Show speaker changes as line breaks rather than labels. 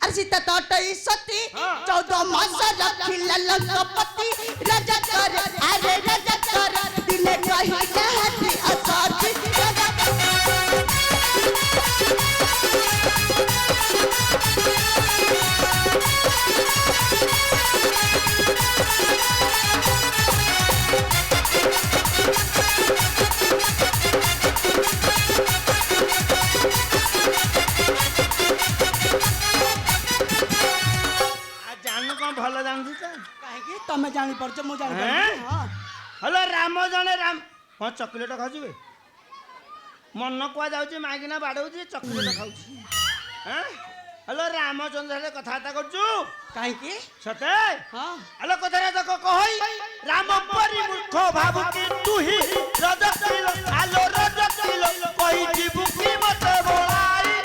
আর সীতা তটই সতী 14 মাস রাখিলা লঙ্কাপতি রাজা কর আরে রাজা কর দিলে কহিলা হাতি অসতি
भल जानती
कहीं तमें जानी पड़छ मु जानी हां
हेलो राम जने राम हां चॉकलेट खाजुबे मन को जाउची मागिना बाडौची चॉकलेट खाउची हैं हेलो रामचंद्र रे कथाता करछु
कहीं की
सते
हां
हेलो कथरा तक कहई राम परी मूर्ख भाबु कि तू ही रजकिलो आलो रजकिलो कहि जीवु की मते बोलाई